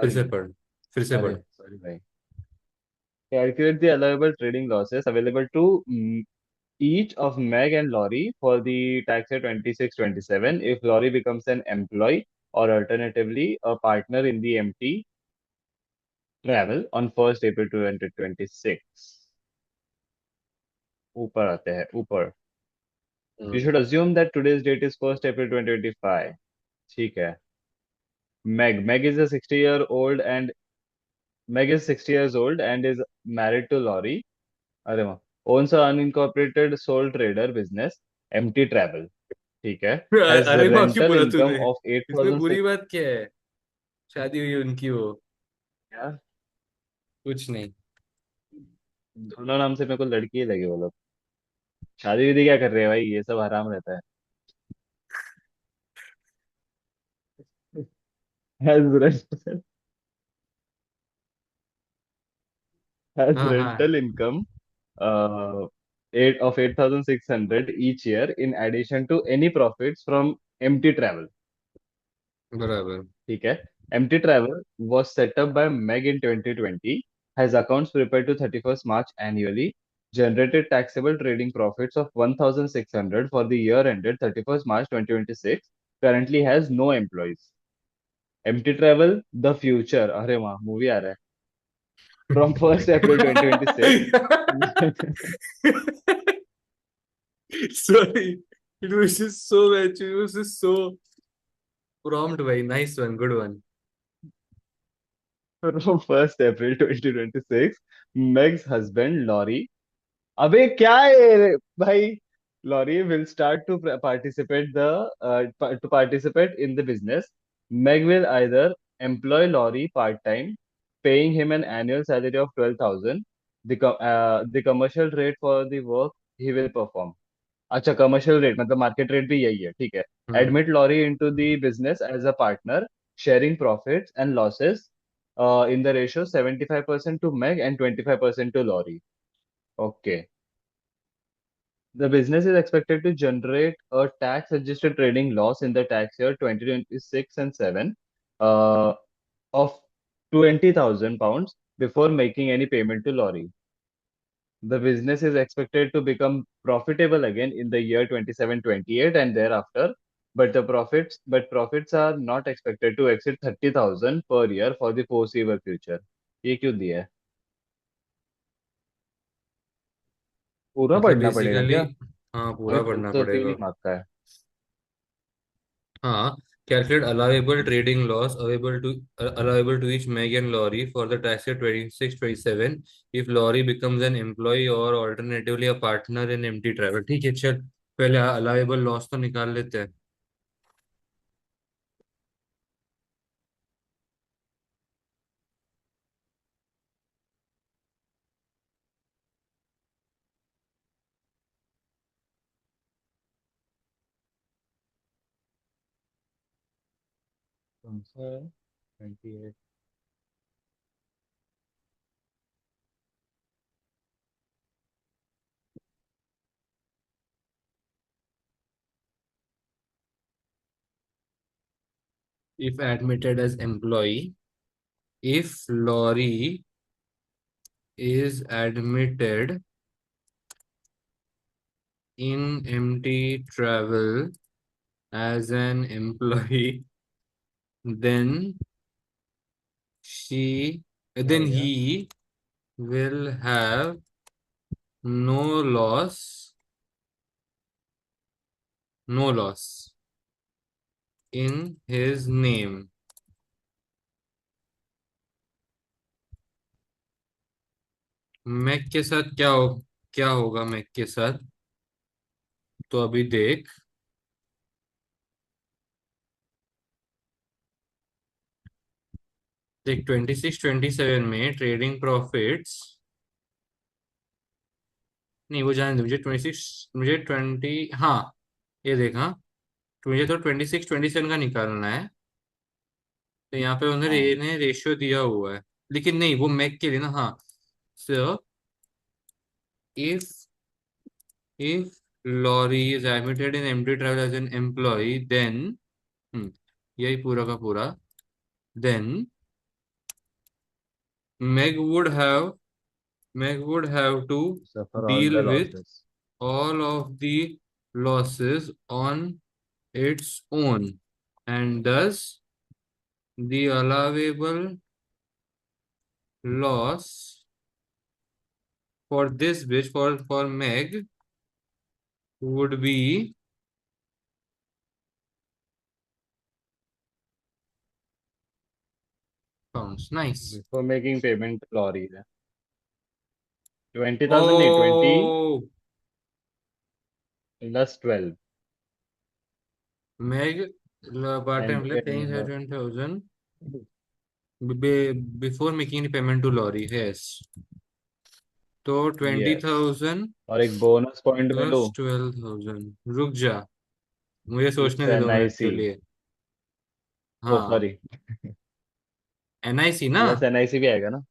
फिर से सॉरी। पढ़, फिर से अरे पढ़। सॉरी भाई। Calculate the allowable trading losses available to each of Meg and Laurie for the tax year 26-27 if Laurie becomes an employee or alternatively a partner in the MT travel on 1st April 2026. ऊपर आते हैं ऊपर. You hmm. should assume that today's date is 1st April 2025. ठीक है. Meg is a 60-year-old and Meg is 60 years old and is married to Laurie. अरे वाह. Owns an unincorporated sole trader business, MT Travel. ठीक है. Has अरे वाह क्यों rental बोला income तूने? of इसमें 8,006. बुरी बात क्या है? शादी हुई उनकी वो। यार कुछ नहीं। दोनों नाम से मेरे को लड़की ही लगी वो लोग. शादी विधि क्या कर रहे हैं भाई, ये सब हराम रहता है. Has rental has हाँ हाँ। rental income uh, 8,600 each year in addition to any profits from MT Travel. बराबर। ठीक है. MT Travel was set up by Meg in 2020, has accounts prepared to 31st March annually, generated taxable trading profits of 1,600 for the year ended 31st March 2026, currently has no employees. MT Travel The Future, अरे वाह movie आ रहा है, from 1st April 2026. Sorry, it was just so much. It was just so prompt, भाई. Nice one, good one. From 1st April 2026, Meg's husband Laurie. अबे क्या है भाई. Laurie will start to participate in the business. Meg will either employ Laurie part-time, paying him an annual salary of 12,000. The commercial rate for the work he will perform. अच्छा commercial rate मतलब market rate भी यही है. ठीक है. Hmm. Admit Laurie into the business as a partner, sharing profits and losses in the ratio 75% to Meg and 25% to Laurie. Okay. The business is expected to generate a tax adjusted trading loss in the tax year 2026 and 7 uh, of £20,000 before making any payment to Laurie. The business is expected to become profitable again in the year 27-28 and thereafter, but profits are not expected to exceed 30,000 per year for the foreseeable future. ये क्यों दिया है? पूरा मतलब पढ़ना पड़ेगा basically, क्या? हाँ भाई पूरा बुक पढ़ना तो 3 ही पड़ेगा। मार्क का है. हाँ। Calculate allowable trading loss allowable to each Meg and Laurie for the tax year 26-27 if Laurie becomes an employee or alternatively a partner in MT Travel। ठीक है चल, पहले allowable loss तो निकाल लेते हैं। कौन सा है? 28. If admitted as employee, if Laurie is admitted in MT Travel as an employee, then she क्या then हो गया? he will have no loss, no loss in his name। Mac के साथ क्या होगा मैक के साथ? तो अभी देख, देख 26-27 में ट्रेडिंग प्रॉफिट्स, नहीं वो जाने दे मुझे। 26, मुझे 20, हाँ ये देखा, मुझे तो 26-27 का निकालना है। तो यहाँ पे हाँ. उन्होंने रेशियो दिया हुआ है, लेकिन नहीं वो मैक के लिए ना। हाँ। So if if Laurie is admitted in MT travel as an employ then, यही पूरा का पूरा, then Meg would have to Suffer all the deal with losses. all of the losses on its own, and thus the allowable loss for this bitch for Meg would be pounds. Nice. Before making payment to lorry, 20,000 नहीं, 20 Oh, plus 12. Meg part And time paying 7,000 before making the payment to Lorry. Yes. तो twenty yes. Thousand और एक bonus point भी लो. Plus 12,000. रुक जा, मुझे it's सोचने दे N 2 minute I के सी. लिए. ओ हाँ. सॉरी. एनआईसी ना. प्लस एनआईसी भी आएगा ना.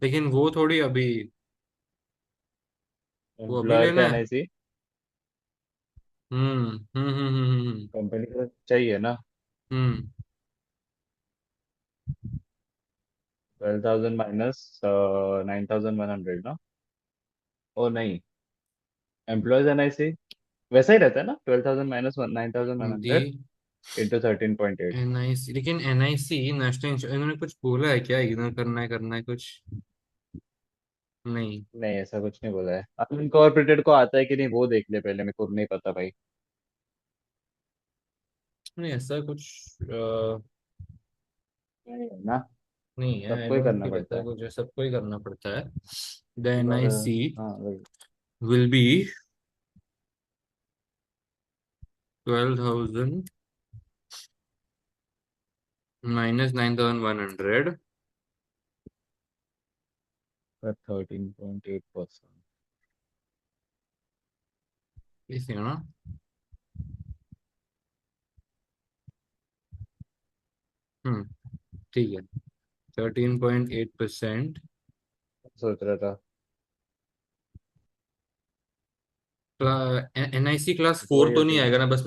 लेकिन वो थोड़ी अभी, वो अभी एम्प्लॉयर लेना का है. एनआईसी हम्म कंपनी को चाहिए ना. हम्म. 12,000 माइनस 9,100 ना. ओ नहीं. एम्प्लॉयज एनआईसी वैसा ही रहता है ना. 12,000 माइनस 9,100 दी इंटू 13.8. एनआईसी, लेकिन एनआईसी नेशनल इन्होंने कुछ बोला है क्या, इग्नोर करना है कुछ. नहीं. नहीं ऐसा कुछ नहीं बोला है. अनकॉर्पोरेटेड को आता है कि नहीं वो देख ले पहले. मेरे को नहीं पता भाई. नहीं ऐसा कुछ नहीं है ना. नहीं है. आई सबको ही डोंट करना फील पड़ता ऐसा है. कुछ है, सबको ही करना पड़ता है. द पर एनआईसी हाँ वही. Will be 12,000 minus 9,100. पर 13.8%. इसी ना. हम्म. ठीक है. 13.8%. सोच रहा था. एनआईसी क्लास दो 4 या तो नहीं तीन. आएगा ना. बस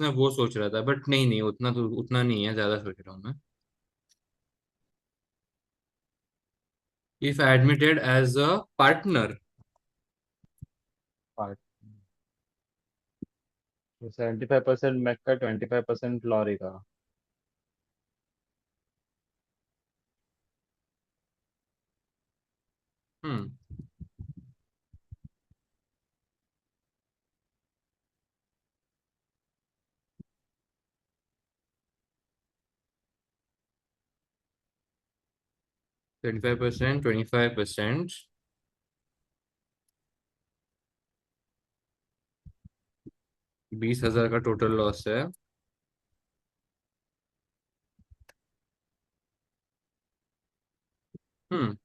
मैं वो सोच रहा था, बट नहीं नहीं, उतना तो उतना नहीं है, ज्यादा सोच रहा हूँ मैं. If admitted as a partner. 75% Mac का, 25% लॉरी का. हम्म. 25%, 25%. 20,000 का टोटल लॉस है. हम्म.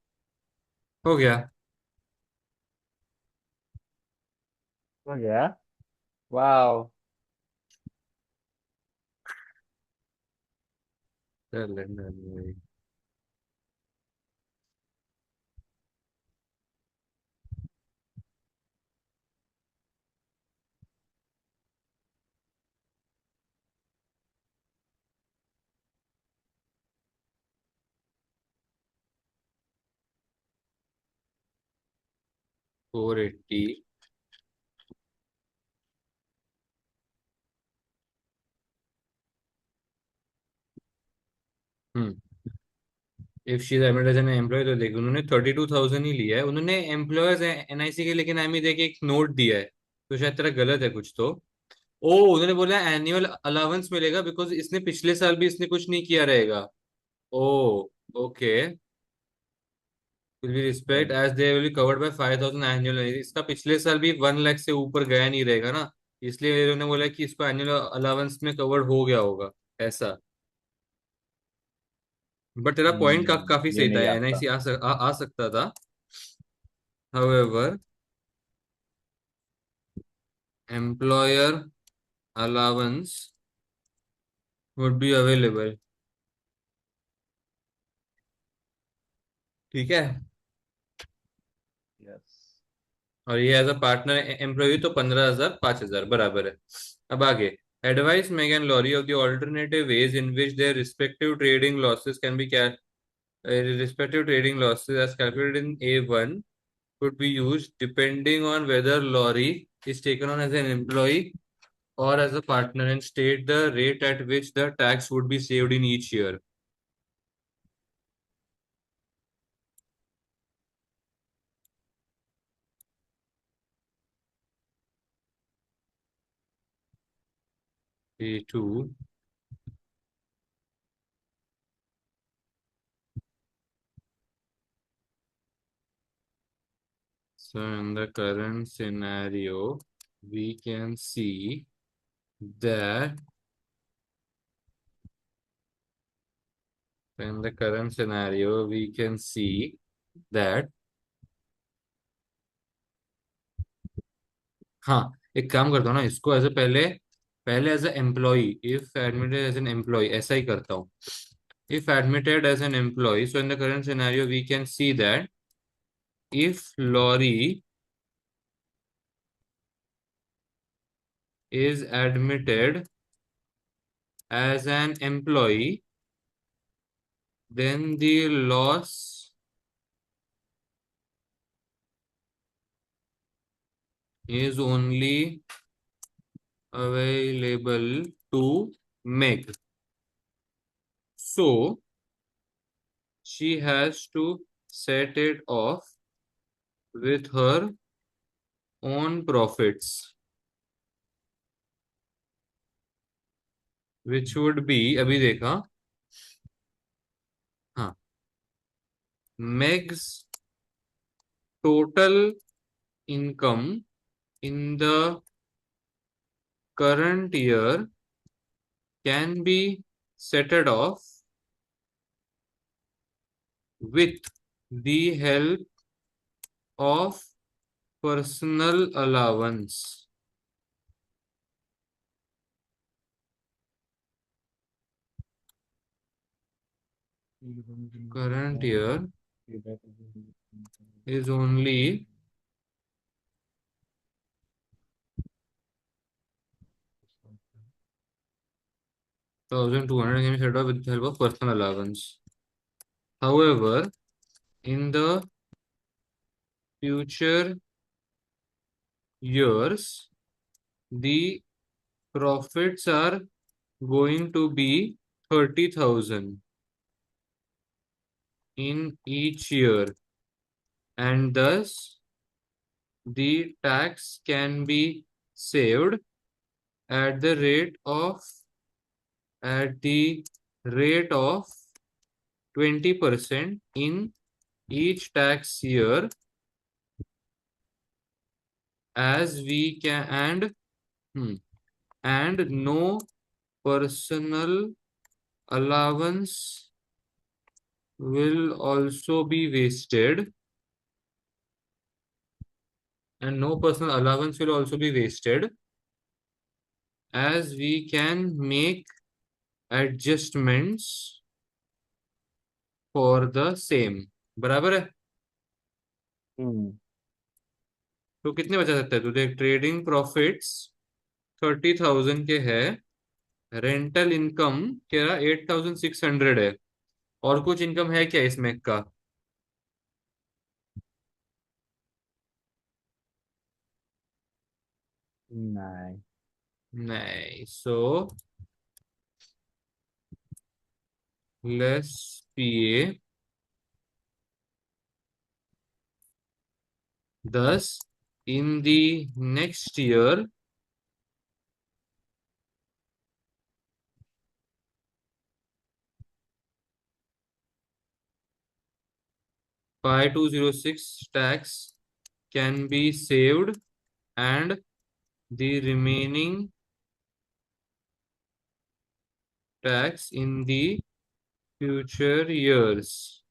हो गया. हो गया. वाओ. चल लेना भाई. 480. Hmm. If she is admitted as an employ, तो देखो उन्होंने 32,000 ही लिया है. उन्होंने एम्प्लॉयर्स एनआईसी के, लेकिन एमी देके एक नोट दिया है. तो शायद तेरा गलत है कुछ तो. ओ, उन्होंने बोला एनुअल अलाउंस मिलेगा बिकॉज इसने पिछले साल भी इसने कुछ नहीं किया रहेगा. Oh. Okay. Will be respect as they will be covered by 5,000 annual. इसका पिछले साल भी 1 लाख से ऊपर गया नहीं रहेगा ना. इसलिए इन्होंने बोला कि इसको एनुअल अलाउंस में कवर्ड हो गया होगा. ऐसा. बट तेरा पॉइंट काफी ये सही था. नहीं आता. एनआईसी आ सकता था. However, employer allowance would be available. ठीक है. यस. और ये एज अ पार्टनर एम्प्लॉय तो 15,000 5,000 बराबर है. अब आगे. Advise Megan Laurie of the alternative ways in which their respective trading losses can be क्या. respective trading losses as calculated in A1 could be used depending on whether Lorry is taken on as an employee or as a partner, and state the rate at which the tax would be saved in each year. A2. So in the current scenario, we can see that in the current scenario, we can see that हाँ, एक काम करता हूँ ना, इसको as a पहले पहले as a employ, if admitted as an employ, ऐसा ही करता हूँ. If admitted as an employee, so in the current scenario, we can see that if Lorry is admitted as an employee, then the loss is only available to Meg. So she has to set it off with her own profits, which would be, अभी देखा, हाँ, Meg's total income in the current year can be set off with the help of personal allowance. Current year is only 1,200 can be set off with the help of personal allowance. However, in the future years, the profits are going to be 30,000 in each year, and thus the tax can be saved at the rate of at the rate of 20% in each tax year, as we can and no personal allowance will also be wasted, as we can make adjustments for the same. बराबर है. हम्म. तो कितने बचा सकता है तू? देख, trading profits 30,000 के है, रेंटल इनकम तेरा 8,600 है, और कुछ इनकम है क्या इसमें का? नहीं. नहीं. So less PA, thus in the next year, pi 206 tax can be saved, and the remaining tax in the future years.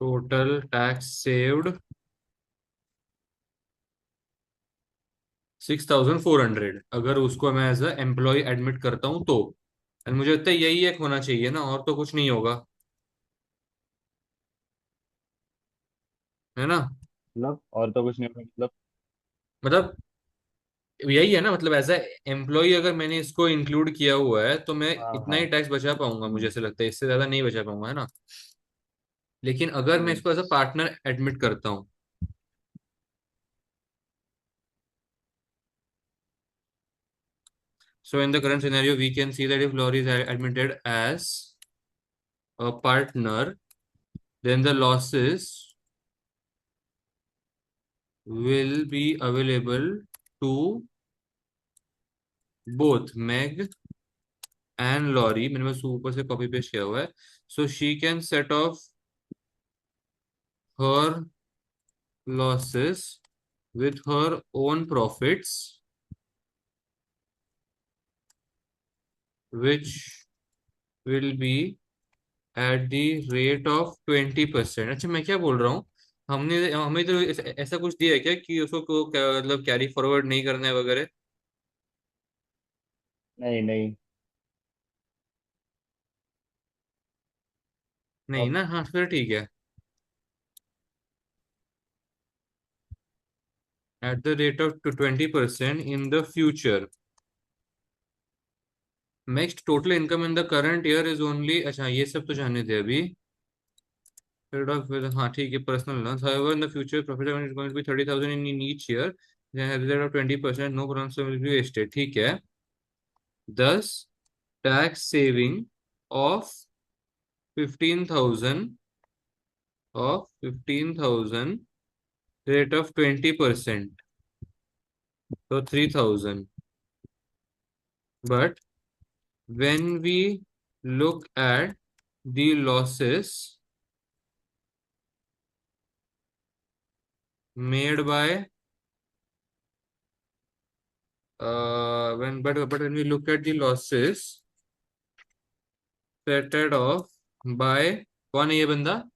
Total tax saved 6,400, अगर उसको मैं एज अ एम्प्लॉय एडमिट करता हूं तो. और मुझे लगता है यही एक होना चाहिए ना, और तो कुछ नहीं होगा, है ना? मतलब और तो कुछ नहीं होगा मतलब? मतलब यही है ना, मतलब एज ए एम्प्लॉय अगर मैंने इसको इंक्लूड किया हुआ है तो मैं हाँ इतना हाँ। ही टैक्स बचा पाऊंगा, मुझे हम्म। ऐसे लगता है, इससे ज्यादा नहीं बचा पाऊंगा, है ना? लेकिन अगर मैं इसको एज अ पार्टनर एडमिट करता हूँ, so in the current scenario we can see that if Lori is admitted as a partner, then the losses will be available to both Meg and Lori. मैंने बस ऊपर से copy paste किया हुआ है. So she can set off her losses with her own profits, which will be at the rate of 20%. अच्छा, मैं क्या बोल रहा हूँ, हमने हमें तो ऐसा कुछ दिया है क्या कि उसको मतलब कैरी फॉरवर्ड नहीं करना है वगैरह? नहीं नहीं। नहीं अब ना, हाँ फिर ठीक है. At the rate of to 20% in the future. Next, total income in the current year is only, अच्छा ये सब तो जाने दे अभी. Period of हाँ ठीक है, personal loans. However, in the future, profit is going to be 30,000 in each year. Then at the rate of 20%, no problems will be wasted. ठीक है. Thus, tax saving of 15,000 of 15,000 rate of 20%. So 3,000. But when we look at the losses made by but when we look at the losses settled off by, कौन है ये बंदा?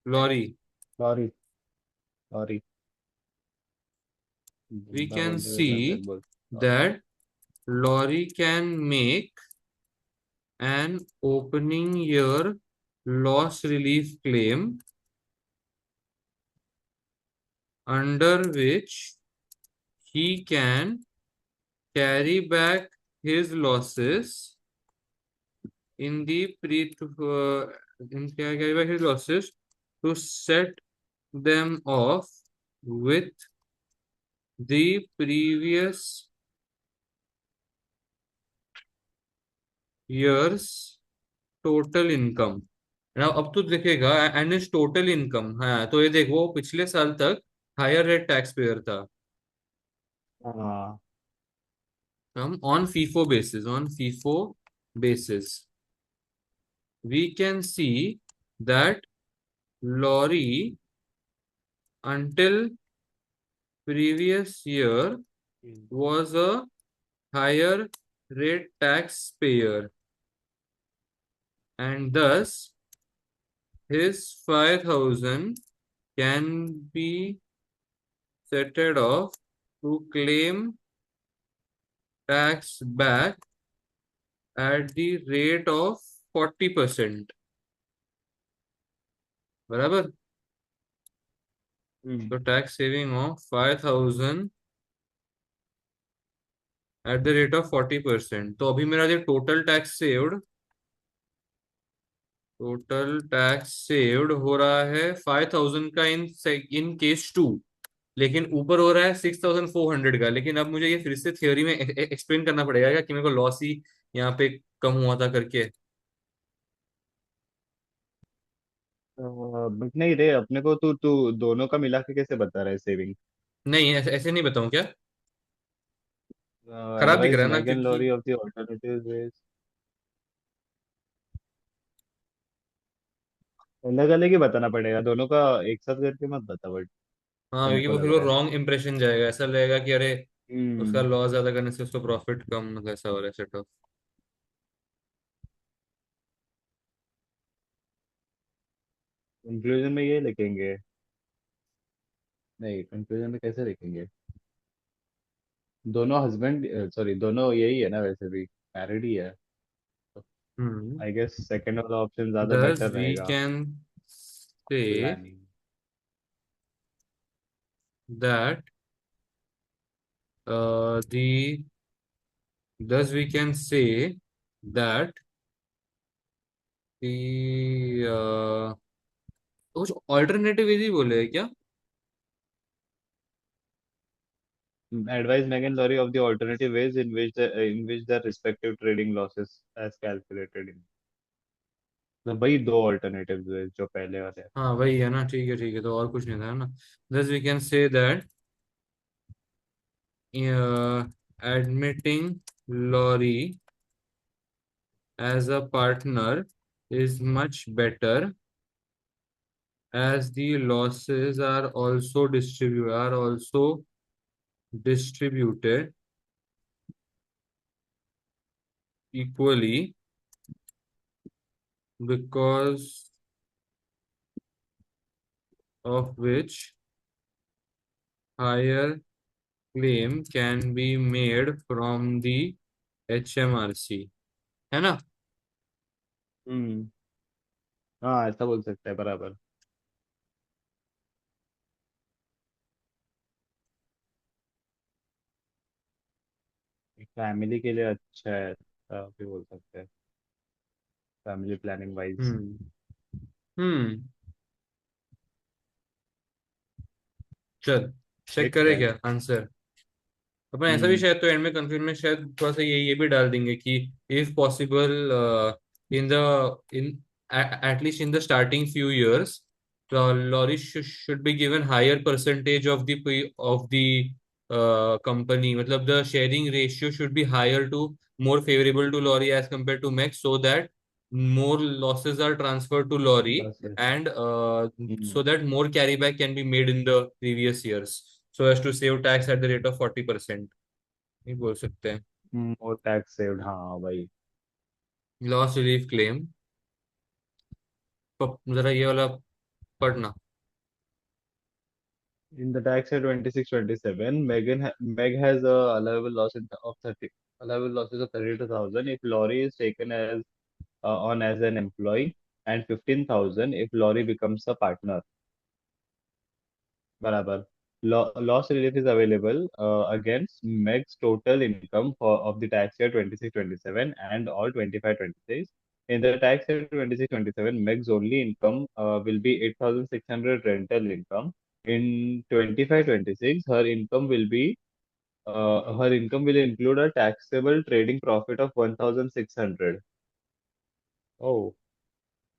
Lorry. Sorry. Sorry. We बंदा can बोलते हुए मैं फिर see बोल। that lorry can make an opening year loss relief claim under which he can carry back his losses in the carry back his losses to set them off with the previous year's total income. ना अब तो देखेगा and is total income, हाँ तो ये देख वो पिछले साल तक हायर रेट टैक्स पेयर था. हाँ। हम on FIFO basis we can see that Lorry until previous year was a higher rate taxpayer, and thus his 5,000 can be settled off to claim tax back at the rate of 40%. बराबर. हम्म। तो tax saving of 5,000 at the rate of 40%. तो अभी मेरा जो total tax saved हो रहा है 5,000 का इन केस टू. लेकिन ऊपर हो रहा है 6,400 का. लेकिन अब मुझे ये फिर से थ्योरी में एक्सप्लेन करना पड़ेगा क्या कि मेरे को लॉस ही यहाँ पे कम हुआ था करके? बट नहीं रे, अपने को तू तू दोनों का मिला के कैसे बता रहा है सेविंग? नहीं, ऐसे ऐसे नहीं बताऊं क्या? खराब दिख एडवाइस रहा है ना मैगन क्योंकि. Laurie of the alternative ways. अलग अलग ही बताना पड़ेगा दोनों का, एक साथ करके मत बता बट। हाँ, मेरे क्योंकि को वो लग फिर वो रहा है। रॉन्ग इंप्रेशन जाएगा, ऐसा लगेगा कि अरे उसका हम्म। लॉस ज्यादा करने से उसको प्रॉफिट कम, मतलब ऐसा हो रहा है सेट ऑफ. कंक्लूजन में ये लिखेंगे? नहीं, कंक्लूजन में कैसे लिखेंगे? दोनों हस्बैंड, सॉरी, दोनों यही है ना, वैसे भी मैरिड ही है। Hmm. आई गेस सेकंड वाला ऑप्शन ज्यादा Thus, बेटर we रहेगा। can say planning. that the thus we can say that the कुछ ऑल्टरनेटिव यदि बोले क्या? Advise Meg and Laurie of the alternative ways in which their respective trading losses as calculated in, तो भाई दो alternative है जो पहले वाले हैं। हाँ वही है ना, ठीक है, तो और कुछ नहीं था ना। thus we can say that admitting Lorry as a partner is much better as the losses are also distributed equally because of which higher claim can be made from the HMRC, है ना? हम्म। हाँ, ऐसा बोल सकते हैं, बराबर। Family के लिए अच्छा है, ऐसा भी बोल सकते हैं, फैमिली प्लानिंग वाइज। हम्म। हम्म। चल, चेक देखते करे हैं। क्या आंसर? अपन ऐसा भी हम्म। शायद तो एंड में कंफ्यूजन में शायद थोड़ा सा ये भी डाल देंगे कि if possible in the in at least in the starting few years Laurie should be given higher percentage of the company, मतलब the sharing ratio should be higher to more favorable to lorry as compared to Max, so that more losses are transferred to lorry, losses. and hmm. so that more carryback can be made in the previous years, so as to save tax at the rate of 40%, ये बोल सकते हैं। और tax saved, हाँ भाई। Loss relief claim, जरा ये वाला पढ़ना। In the tax year 26-27, Meg has a allowable losses of 32,000 if Laurie is taken as on as an employee, and 15,000 if Laurie becomes a partner. बराबर। Loss relief is available against Meg's total income of the tax year 26-27 and all 25-26. In the tax year 26-27, Meg's only income will be 8,600 rental income. In 25-26, her income will include a taxable trading profit of 1,600. Oh,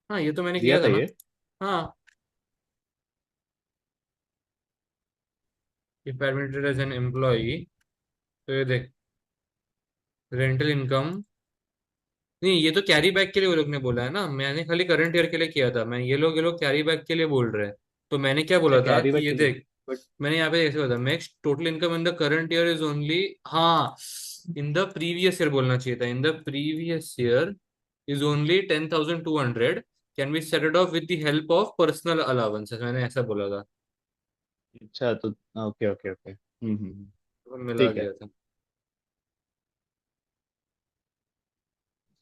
हाँ ये तो मैंने दिया किया था था ना। ये। हाँ, if admitted as an employee, तो ये देख, रेंटल इनकम, नहीं ये तो कैरी बैक के लिए वो लोग ने बोला है ना, मैंने खाली करंट ईयर के लिए किया था। मैं ये लोग कैरी बैक के लिए बोल रहे हैं। तो मैंने क्या अच्छा, बोला था कैरी कि बैक ये के लिए। देख, बट मैंने यहाँ पे ऐसे बोला था, max total income in the current year is only, हाँ, इन द प्रीवियस ईयर बोलना चाहिए था, in the previous year is only 10,200, can be settled of with the help of personal allowances, मैंने ऐसा बोला था। अच्छा, तो ओके ओके ओके। तो मिला ठीक है। दिया था।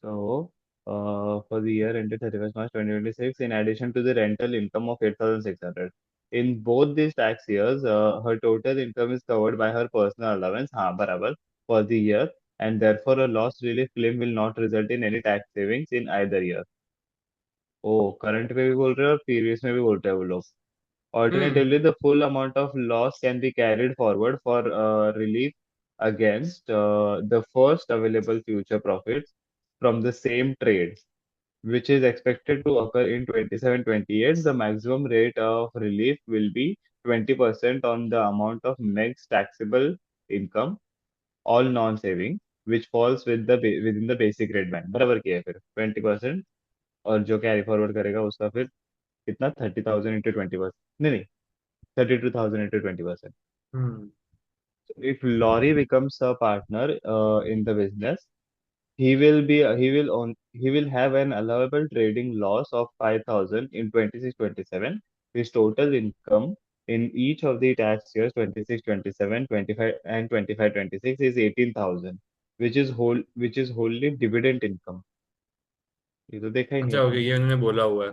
So, for the year ended 31st March 2026, in addition to the rental income of 8,600, in both these tax years, her total income is covered by her personal allowance, हाँ बराबर, for the year, and therefore a loss relief claim will not result in any tax savings in either year. ओ, current में भी बोल रहे हैं और previous में भी बोल रहे हैं वो लोग। हम्म। Alternatively, the full amount of loss can be carried forward for relief against the first available future profits from the same trade, which is expected to occur in 27-28. The maximum rate of relief will be 20% on the amount of next taxable income, all non-saving, which falls within the basic rate band. बराबर किया है फिर 20%, और जो carry forward करेगा उसका फिर कितना, 30,000 इंटू 20%, नहीं नहीं, 32,000 into 20%. Hmm. If Laurie becomes a partner in the business, he will have an allowable trading loss of 5,000 in 26-27. His total income in each of the tax years 26, 27, 25, and 25, 26 is 18,000, which is wholly dividend income. ये तो देखा ही नहीं अच्छा okay, अपन। ये उन्होंने बोला हुआ है,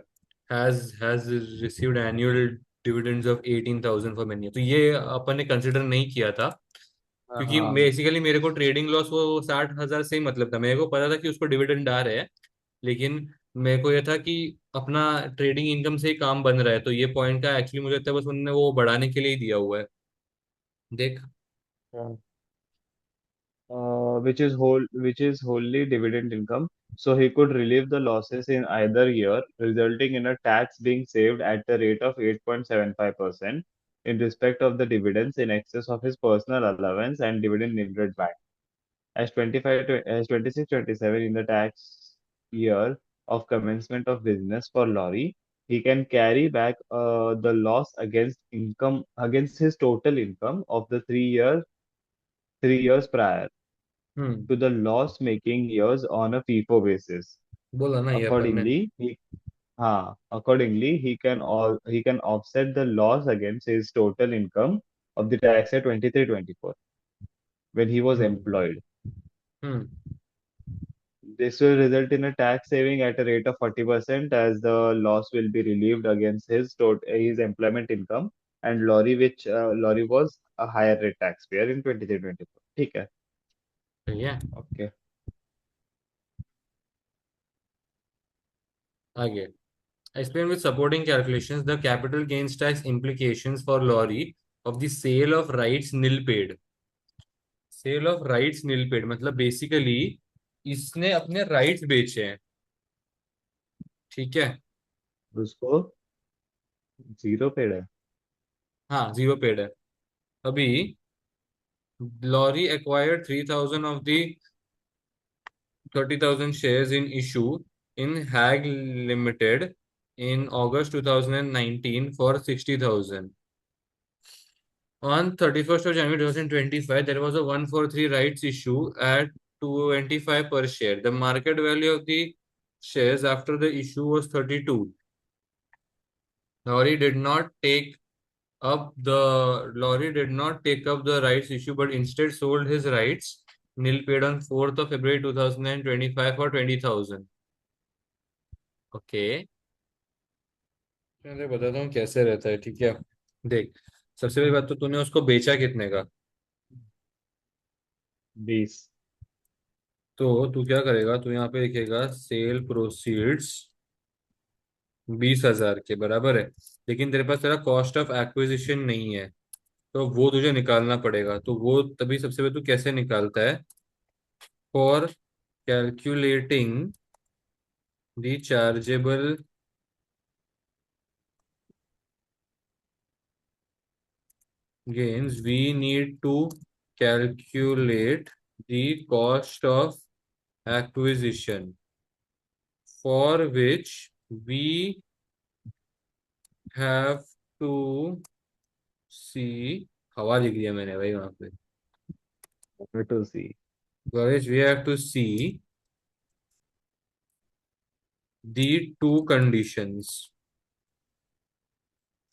has received annual dividends of 18,000 for many, तो ये अपन ने कंसिडर नहीं किया था। हाँ क्योंकि हाँ। बेसिकली मेरे को ट्रेडिंग लॉस वो 60,000 से ही मतलब था, मेरे को पता था कि उसको डिविडेंड आ रहे हैं, लेकिन मेरे को ये था कि अपना ट्रेडिंग इनकम से ही काम बन रहा है, तो ये पॉइंट का एक्चुअली मुझे लगता है बस उन्होंने वो बढ़ाने के लिए ही दिया हुआ है। देख। हाँ। which is wholly dividend income. So he could relieve the losses in either year, resulting in a tax being saved at the rate of 8.75% in respect of the dividends in excess of his personal allowance and dividend limited VAT. As 26, 27 in the tax year of commencement of business for Lorry, he can carry back the loss against his total income of the 3 years prior hmm. to the loss-making years on a FIFO basis. बोला ना ये अपन ने। Accordingly, he can offset the loss against his total income of the tax year 23, 24 when he was hmm. employed. Hmm. This will result in a tax saving at a rate of 40% as the loss will be relieved against his employment income and Lorry was a higher rate taxpayer in 23, 24. ठीक है। सही है। Okay. आगे, explain with supporting calculations the capital gains tax implications for lorry of the sale of rights nil paid। Sale of rights nil paid मतलब basically इसने अपने rights बेचे हैं, ठीक है। उसको जीरो पेड है। हाँ, जीरो पेड है। अभी Laurie acquired 3,000 of the 30,000 shares in issue in Hag Limited in August 2019 for 60,000. On 31st of January 2025, there was a 143 rights issue at 25 per share. The market value of the shares after the issue was 32. Lorry did not take Lorry did not take up the rights issue, but instead sold his rights nil paid on 4th of February 2025 for 20,000. Okay, मैं बताता हूँ कैसे रहता है, ठीक है। देख, सबसे पहली बात तो तूने उसको बेचा कितने का, 20। तो तू क्या करेगा, तू यहाँ पे लिखेगा सेल प्रोसीड्स 20,000 के बराबर है, लेकिन तेरे पास तेरा कॉस्ट ऑफ एक्विजिशन नहीं है, तो वो तुझे निकालना पड़ेगा। तो वो तभी सबसे पहले तू कैसे निकालता है, for calculating the chargeable gains we need to calculate the cost of acquisition, for which we have to see, हवा लिख दिया मैंने भाई वहां पे, two C. for which we have to see the two conditions.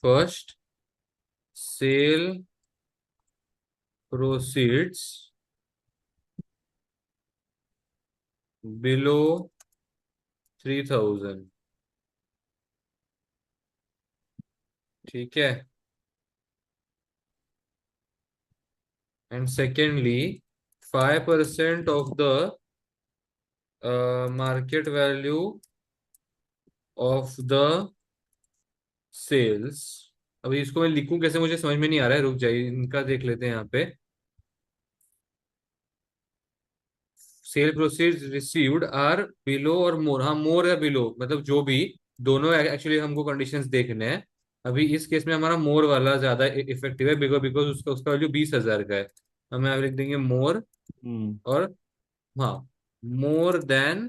First, sale proceeds below 3,000, ठीक है। And secondly, 5% of the market value of the sales। अभी इसको मैं लिखूं कैसे, मुझे समझ में नहीं आ रहा है, रुक जाइए, इनका देख लेते हैं यहाँ पे। Sale proceeds received are below और मोर, हाँ मोर या बिलो मतलब जो भी, दोनों एक्चुअली हमको कंडीशंस देखने हैं। अभी इस केस में हमारा मोर वाला ज्यादा इफेक्टिव है, बिकॉज बिकॉज उसका उसका वैल्यू 20,000 का है। हमें यहाँ लिख देंगे मोर, हम्म। और हाँ, more than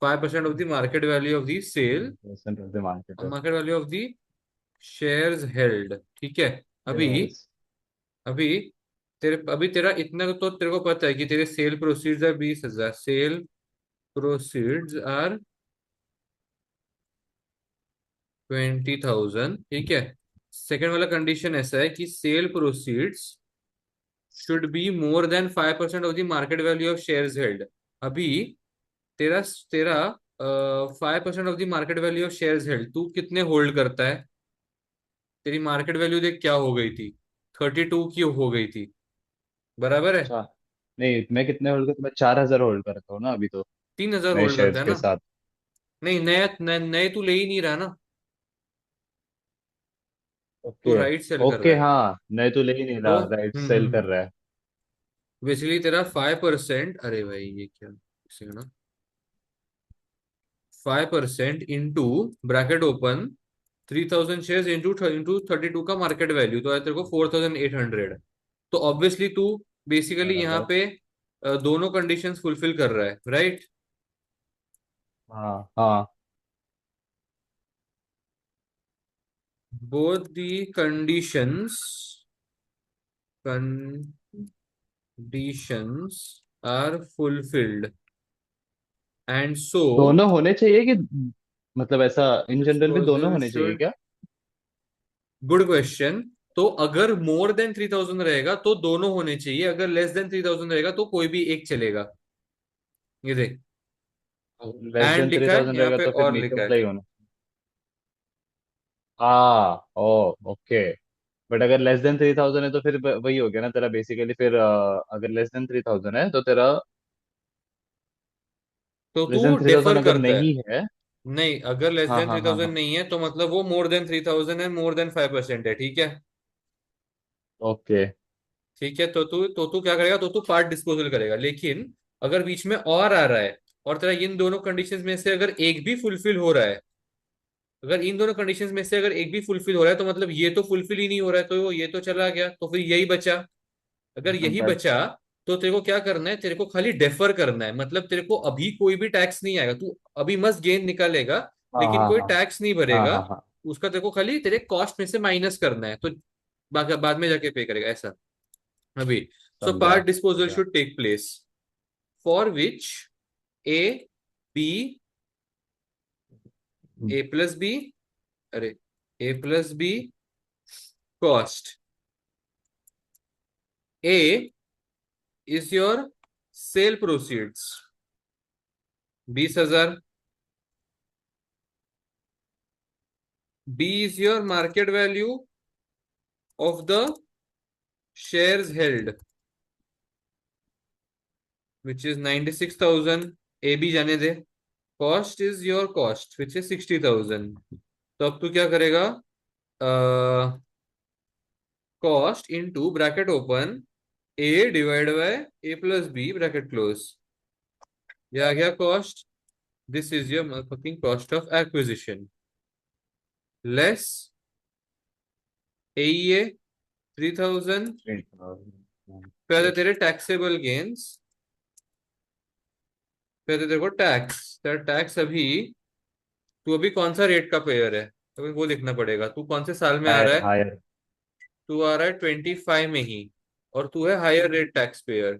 5% of the market value of the sale, 5% of the market of market value of the shares held, ठीक है। अभी shares। अभी अभी तेरा इतना तो तेरे को पता है कि तेरे sale proceeds are 20,000, sale proceeds are 20,000, ठीक है। सेकेंड वाला कंडीशन ऐसा है कि sale proceeds should be more than 5% of the market value of shares held. अभी तेरा तेरा 5% of the market value of shares held तू कितने होल्ड करता है? तेरी मार्केट वैल्यू देख क्या हो गई थी, 32 की हो गई थी, बराबर है? अच्छा, नहीं मैं कितने होल्ड करता, मैं 4,000 होल्ड करता हूँ ना अभी तो, 3,000 नए होल्ड करता शेयर्स है के ना? साथ। नहीं, नया नए तू ले ही नहीं रहा ना, तू ओके। राइट सेल कर ओके रहा है। हाँ, नए तो ले ही नहीं तो रहा, राइट सेल कर रहा है। बेसिकली तेरा 5%, अरे भाई ये क्या, ना 5% into bracket open 3,000 shares into 32 का मार्केट वैल्यू तो है तेरे को 4,800। तो ऑब्वियसली तू बेसिकली यहाँ बराबर। पे दोनों कंडीशंस फुलफिल कर रहा है, राइट? हाँ हाँ। Both the conditions are fulfilled and so दोनों होने चाहिए कि, मतलब ऐसा इन जनरल भी दोनों disposal होने चाहिए should, क्या? Good question. तो अगर मोर देन 3,000 रहेगा तो दोनों होने चाहिए, अगर लेस देन 3,000 रहेगा तो कोई भी एक चलेगा। ये देख, लेस एंड देन थ्री लिखा है थाउजेंड यहाँ रहेगा पे तो फिर और नीचे लिखा है। वाला ही होना। हाँ ओ, ओके। बट अगर लेस देन 3,000 है तो फिर वही हो गया ना तेरा बेसिकली, फिर अगर लेस देन 3,000 है तो तेरा, तो लेस तू देन थ्री डिफर थाउजेंड अगर करता है। नहीं है। नहीं, अगर लेस हाँ देन हाँ थ्री हाँ हाँ। थाउजेंड नहीं है तो मतलब वो मोर देन 3,000 है, मोर देन 5% है, ठीक है? ओके। ठीक है, तो तू क्या करेगा, तो तू पार्ट डिस्पोजल करेगा। लेकिन अगर बीच में और आ रहा है और तेरा इन दोनों कंडीशंस में से अगर एक भी फुलफिल हो रहा है, अगर इन दोनों कंडीशंस में से अगर एक भी फुलफिल हो रहा है तो मतलब ये तो फुलफिल ही नहीं हो रहा है, तो ये तो चला गया, तो फिर यही बचा। अगर यही बट बचा तो तेरे को क्या करना है, तेरे को खाली डेफर करना है, मतलब तेरे को अभी कोई भी टैक्स नहीं आएगा, तू अभी मस्त गेन निकालेगा हाँ लेकिन हाँ कोई हाँ टैक्स नहीं हाँ भरेगा। हाँ हाँ। उसका तेरे को खाली तेरे कॉस्ट में से माइनस करना है, तो बाद में जाके पे करेगा ऐसा। अभी सो समझा पार्ट डिस्पोजल समझा। Should take place for which a b a plus b, अरे a plus b cost, a is your sale proceeds 20,000, b is your market value of the shares held which is 96,000, a b जाने दे। Cost is your cost which is 60,000। तो अब तू क्या करेगा, cost into bracket open a divide by a plus b bracket close, ये आ गया cost. This is your fucking cost of acquisition less a 3,000 पहले तेरे टैक्सेबल गेन्स, पहले तेरे को टैक्स, तेरा टैक्स अभी, तू अभी कौन सा रेट का पेयर है तो वो लिखना पड़ेगा, तू कौन से साल में आ रहा हायर है? हायर। तू आ रहा है 25 में ही, और तू है हायर रेट टैक्स पेयर।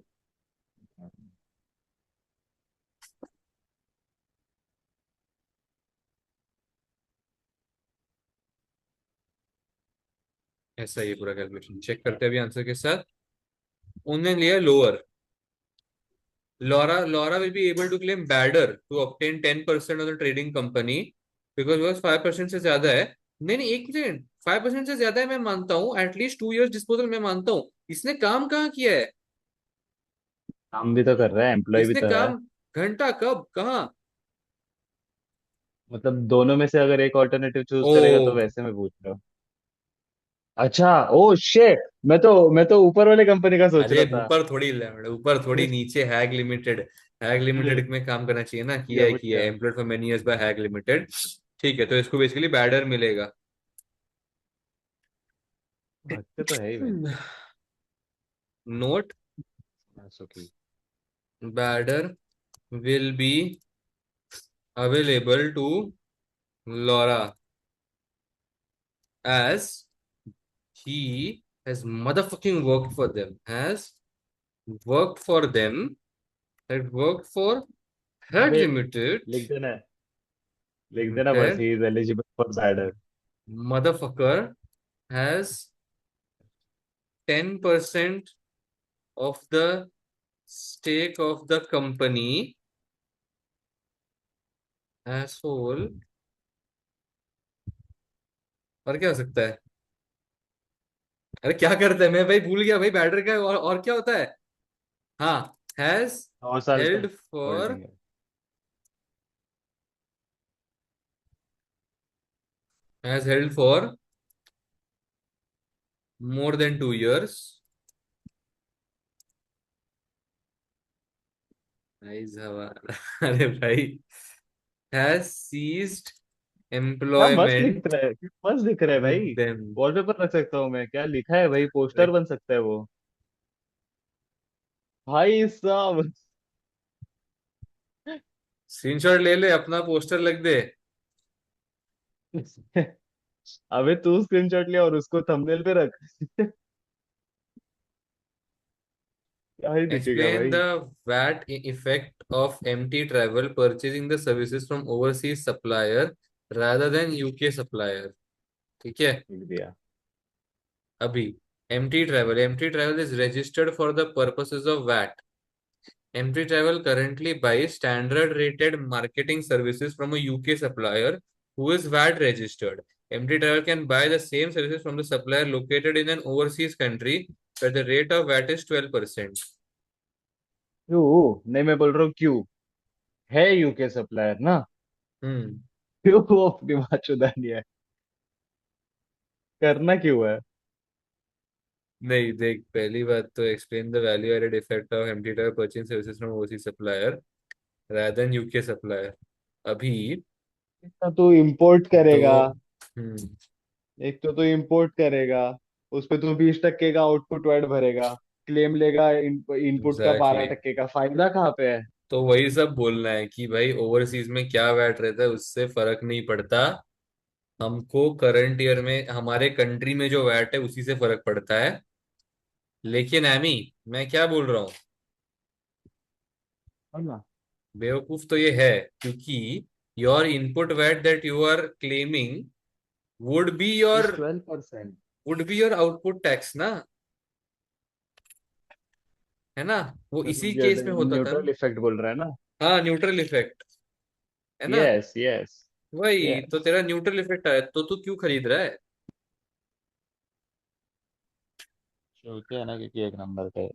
ऐसा ही है पूरा कैलकुलेशन, चेक करते हैं अभी आंसर के साथ। उन्होंने लिया lower, Laura will be able to claim badder to obtain 10% of the trading company because 5% से ज्यादा है। नहीं नहीं, एक सेकंड, 5% से ज्यादा है मैं मानता हूँ, एटलीस्ट 2 इयर्स डिस्पोजल मैं मानता हूँ। इसने काम कहाँ किया है? काम भी तो कर रहा है, एम्प्लॉय भी इसने तो है। काम, घंटा कब कहाँ? मतलब दोनों में से अगर एक ऑल्टरनेटिव चूज करेगा तो ओ, वैसे मैं पूछ रहा हूँ। अच्छा ओ शिट, मैं तो ऊपर वाले कंपनी का सोच अरे रहा था। ऊपर थोड़ी, ऊपर थोड़ी, नीचे हैग लिमिटेड, हैग अरे लिमिटेड में काम करना चाहिए ना, बढ़िया किया है, बढ़िया। Employed for many years by Hague limited. ठीक है, तो इसको बेसिकली बैडर मिलेगा। अच्छे तो है ही भाई। नोट, सुखी। Badder will be available to Laura as he has motherfucking worked for them, has worked for them, had worked for Head अबे Limited, लिख देना, लिख देना बस, that he is eligible for badder. motherfucker has 10% of the stake of the company as whole। और क्या हो सकता है? अरे क्या करता है, मैं भाई भूल गया भाई, बैटर का और क्या होता है? हाँ, हैज 9 साल तक हेल्ड फॉर, होल्डिंग है। Has held for more than 2 years। Nice सवाल। अरे भाई, हैज सीज्ड क्या मस्त लिख एम्प्लॉयमेंट रहा है, क्या मस्त दिख रहा है विद भाई। देम। वॉलपेपर रख सकता हूँ मैं, क्या लिखा है भाई, पोस्टर बन सकता है वो। भाई साहब। स्क्रीनशॉट ले ले, अपना पोस्टर लग दे। अबे तू स्क्रीनशॉट लिया और उसको थंबनेल पे रख। क्या ही दिखेगा Explain भाई। the VAT effect of empty travel purchasing the services from overseas supplier rather than UK supplier। ठीक है। लिख दिया। अभी empty travel is registered for the purposes of VAT। empty travel currently buys standard rated marketing services from a UK supplier who is VAT registered। empty travel can buy the same services from the supplier located in an overseas country where the rate of VAT is 12%। क्यों नहीं, मैं बोल रहा हूँ क्यों। है UK supplier ना। हम्म। क्यों वो अपनी बात सुधारनी है। करना क्यों है। नहीं देख, पहली बात तो explain the value added effect of empty tyre purchase services from overseas supplier rather than UK supplier. अभी तो तू इंपोर्ट दो। करेगा। हम्म। एक तो तू इंपोर्ट करेगा, उस पे तू 20% का आउटपुट वैट भरेगा, क्लेम लेगा इनपुट का एग्जैक्टली, 12% का, फायदा कहाँ पे है। तो वही सब बोलना है कि भाई ओवरसीज में क्या वैट रहता है उससे फर्क नहीं पड़ता। हमको करंट ईयर में हमारे कंट्री में जो वैट है उसी से फर्क पड़ता है। लेकिन एमी, मैं क्या बोल रहा हूँ, है ना। बेवकूफ तो ये है, क्योंकि your input VAT that you are claiming would be your is 12%। Would be your output tax ना, है ना? वो इसी केस में होता था ना। न्यूट्रल इफेक्ट बोल रहा है ना। हाँ, न्यूट्रल इफेक्ट, है ना? Yes yes. वही तो, यस। तेरा न्यूट्रल इफेक्ट आया तो तू क्यों खरीद रहा है? चलते है ना, क्योंकि एक नंबर पे।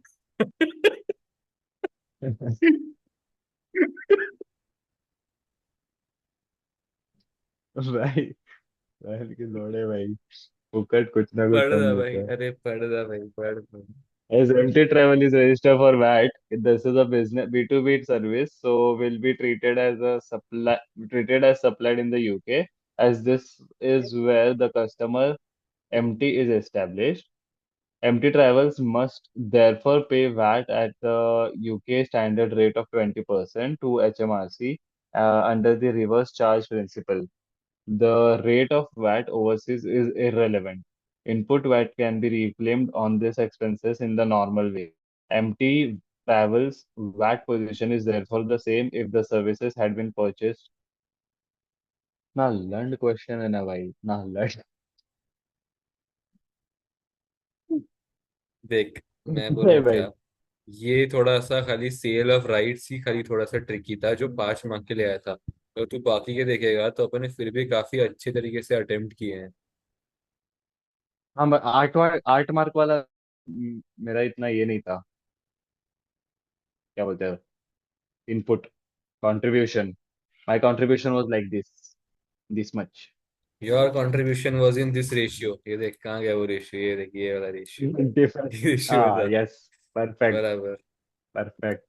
भाई, पहल के दौड़े भाई, फुकट कुछ ना कुछ पढ़ कम रहा भाई, देता है। अरे पढ़ रहा भाई, पढ़ पढ़। As empty travel is registered for VAT, this is a business B2B service, so will be treated as supplied in the UK, as this is where the customer MT is established. MT travels must therefore pay VAT at the UK standard rate of 20% to HMRC under the reverse charge principle. The rate of VAT overseas is irrelevant. Input VAT can be reclaimed on these expenses in the normal way. MT Travel's VAT position is therefore the same if the services had been purchased. ना लंड question है ना भाई, ना लंड। देख, मैं है बोलूँ भाई। क्या, ये थोड़ा सा खाली सेल ऑफ राइट्स ही खाली थोड़ा सा ट्रिकी था जो 5 मार्क के लिए आया था। तो तू बाकी के देखेगा तो अपने फिर भी काफी अच्छे तरीके से अटेम्प्ट किए हैं। हाँ, 8 मार्क वाला मेरा इतना ये नहीं था। क्या बोलते हैं, input contribution. My contribution was like this much. Your contribution was in this ratio, ये देख कहाँ गया वो रेशियो, ये देख ये वाला रेशियो। डिफरेंस। ये रेशियो हाँ था। यस। परफेक्ट। बराबर। परफेक्ट।